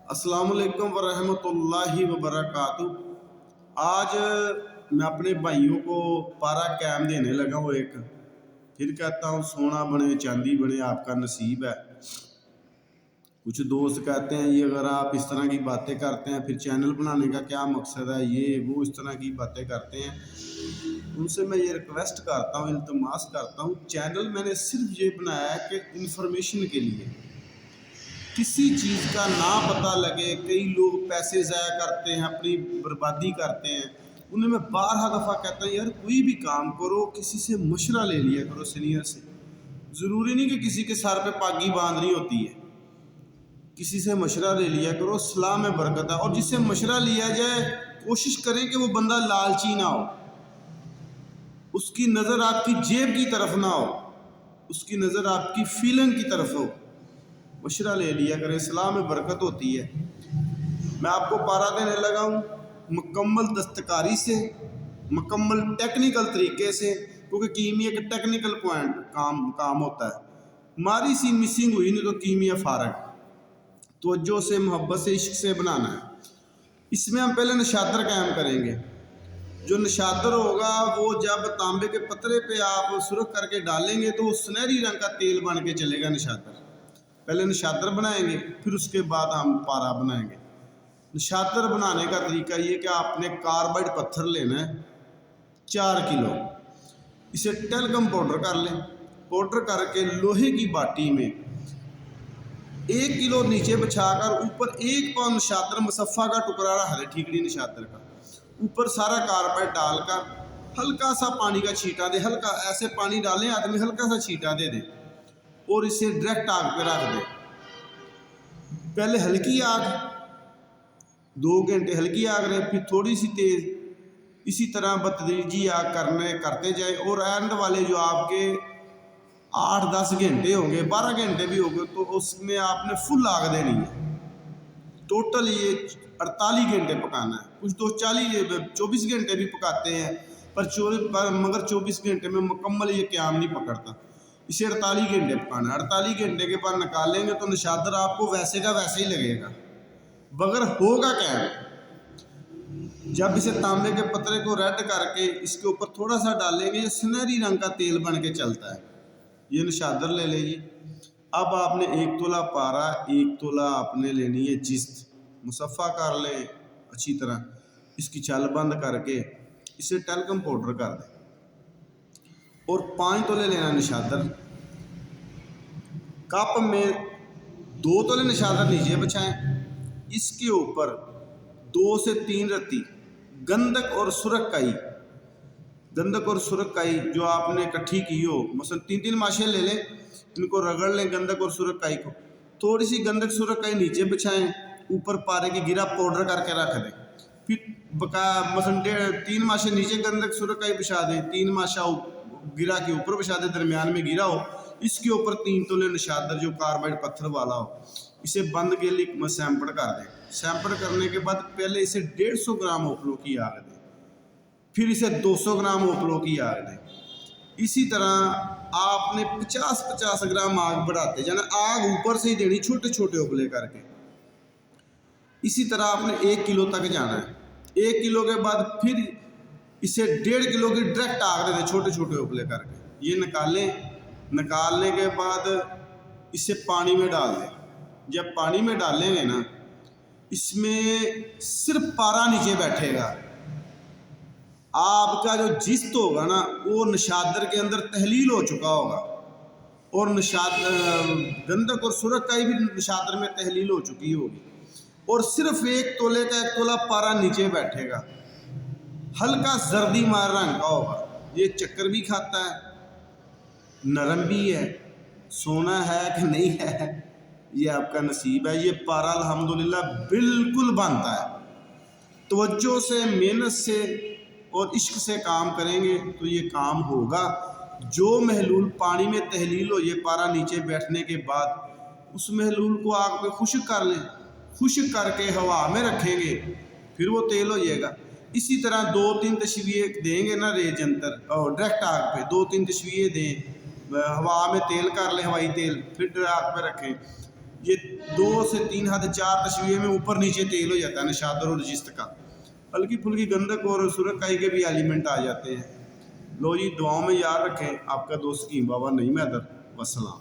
अस्सलाम वालेकुम वरहमतुल्लाहि वबरकातुह। आज मैं अपने भाइयों को पारा कैम देने लगा हूँ एक। फिर कहता हूँ सोना बने चांदी बने आपका नसीब है। कुछ दोस्त कहते हैं ये अगर आप इस तरह की बातें करते हैं फिर चैनल बनाने का क्या मकसद है, ये वो इस तरह की बातें करते हैं। उनसे मैं ये रिक्वेस्ट करता हूँ, इल्तमास करता हूँ, चैनल मैंने सिर्फ ये बनाया है कि इंफॉर्मेशन के लिए, किसी चीज़ का ना पता लगे। कई लोग पैसे ज़ाया करते हैं, अपनी बर्बादी करते हैं। उन्हें मैं बारहा दफ़ा कहता हूँ यार कोई भी काम करो किसी से मशवरा ले लिया करो, सीनियर से। ज़रूरी नहीं कि किसी के सर पे पागी बांधनी होती है, किसी से मशवरा ले लिया करो, सलाह में बरकत है। और जिससे मशवरा लिया जाए कोशिश करें कि वो बंदा लालची ना हो, उसकी नज़र आपकी जेब की तरफ ना हो, उसकी नज़र आपकी फीलिंग की तरफ हो। मशवरा ले लिया करें, सलाह में बरकत होती है। मैं आपको पारा देने लगा हूँ मुकम्मल दस्तकारी से, मुकम्मल टेक्निकल तरीके से, क्योंकि कीमिया का टेक्निकल पॉइंट काम होता है। मारी सी मिसिंग हुई नहीं तो कीमिया फारग। तवज्जो से, मोहब्बत से, इश्क से बनाना है। इसमें हम पहले नशातर कायम करेंगे। जो नशातर होगा वो जब तांबे के पतरे पे आप सुरख करके डालेंगे तो वो सुनहरी रंग का तेल बन के चलेगा नशातर। पहले नशातर बनाएंगे, फिर उसके बाद हम पारा बनाएंगे। नशातर बनाने का तरीका ये कि आपने कार्बाइड पत्थर लेना है 4 किलो, इसे टेलकम पाउडर कर लें। पाउडर करके लोहे की बाटी में 1 किलो नीचे बिछाकर ऊपर 1 पाउंड नशातर मुसफ़ा का टुकड़ा रख दें, ठीकड़ी नशातर का। ऊपर सारा कार्बाइड डालकर हल्का सा पानी का छींटा दे, हल्का ऐसे पानी डालें आदमी हल्का सा छींटा दे दे और इसे डायरेक्ट आग पे रख दे। पहले हल्की आग, 2 घंटे हल्की आग रहे, फिर थोड़ी सी तेज़, इसी तरह बतदरीजी आग करते जाए। और एंड वाले जो आपके 8-10 घंटे होंगे, 12 घंटे भी होंगे, तो उसमें आपने फुल आग देनी है। टोटल ये 48 घंटे पकाना है। कुछ तो 24 घंटे भी पकाते हैं, मगर 24 घंटे में मुकम्मल ये क्याम नहीं पकड़ता। इसे 48 घंटे पकाना है। 48 घंटे के बाद निकालेंगे तो नशातर आपको वैसे का वैसे ही लगेगा, बगर होगा क्या। जब इसे तांबे के पतरे को रेड करके इसके ऊपर थोड़ा सा डालेंगे, ये सुनहरी रंग का तेल बन के चलता है। ये नशातर ले लेगी। अब आपने 1 तोला पारा, 1 तोला आपने लेनी है जिस्त, मुसफ़ा कर लें अच्छी तरह। इसकी छल बंद करके इसे टेलकम पाउडर कर दें और 5 तोले लेना नशातर। कप में 2 तोले नशातर नीचे बिछाएं। इसके ऊपर 2 से 3 रत्ती गंधक और सुरकाई, गंधक और सुरकाई जो आपने इकट्ठी की हो, मसलन 3-3 माशे ले लें, इनको रगड़ लें गंधक और सुरकाई को। थोड़ी सी गंधक सुरकाई नीचे बिछाएं, ऊपर पारे की गिरा पाउडर करके रख दें। फिर मसलन 3 माशे नीचे गंधक सुरकाई बिछा दें, 3 माशा गिरा के ऊपर बिछा दें, दरमियान में गिरा हो। इसके ऊपर 3 तोले नशातर जो कार्बाइड पत्थर वाला हो, इसे बंद के लिए सैंपड़ कर दें। सैंपड़ करने के बाद पहले इसे 150 ग्राम ओपलो की आग दें, फिर इसे 200 ग्राम ओपलो की आग दें। इसी तरह आपने 50-50 ग्राम आग बढ़ाते जाना, आग ऊपर से ही देनी छोटे छोटे ओपले करके। इसी तरह आपने 1 किलो तक जाना है। 1 किलो के बाद फिर इसे 1.5 किलो की डायरेक्ट आग दे दें छोटे छोटे ओपले करके। ये निकालने के बाद इसे पानी में डाल दें। जब पानी में डालेंगे ना, इसमें सिर्फ पारा नीचे बैठेगा। आपका जो जिस्त होगा ना वो नशातर के अंदर तहलील हो चुका होगा, और गंधक और सुरकाई भी नशातर में तहलील हो चुकी होगी, और सिर्फ 1 तोले का 1 तोला पारा नीचे बैठेगा। हल्का जर्दी मार रंग का होगा। ये चक्कर भी खाता है, नरम भी है। सोना है कि नहीं है ये आपका नसीब है। ये पारा अल्हम्दुलिल्लाह बिल्कुल बनता है। तवज्जो से, मेहनत से और इश्क से काम करेंगे तो ये काम होगा। जो महलूल पानी में तहलील हो, ये पारा नीचे बैठने के बाद उस महलूल को आग पे खुश्क कर लें। खुश्क करके हवा में रखेंगे, फिर वो तेल हो जाएगा। इसी तरह 2-3 तशवीए देंगे ना रेज अंतर, और डायरेक्ट आग पे 2-3 तशवीए दें, हवा में तेल कर लें, हवाई तेल, फिर आग पे रखें। یہ 2 سے 3 حد 4 تشویح میں اوپر نیچے تیل ہو جاتا ہے نشادر اور جست کا، ہلکی پھلکی گندک اور سرخائی کے بھی ایلیمنٹ آ جاتے ہیں۔ لو جی، دعاؤں میں یاد رکھیں، آپ کا دوست حکیم بابا نعیم حیدر، والسلام۔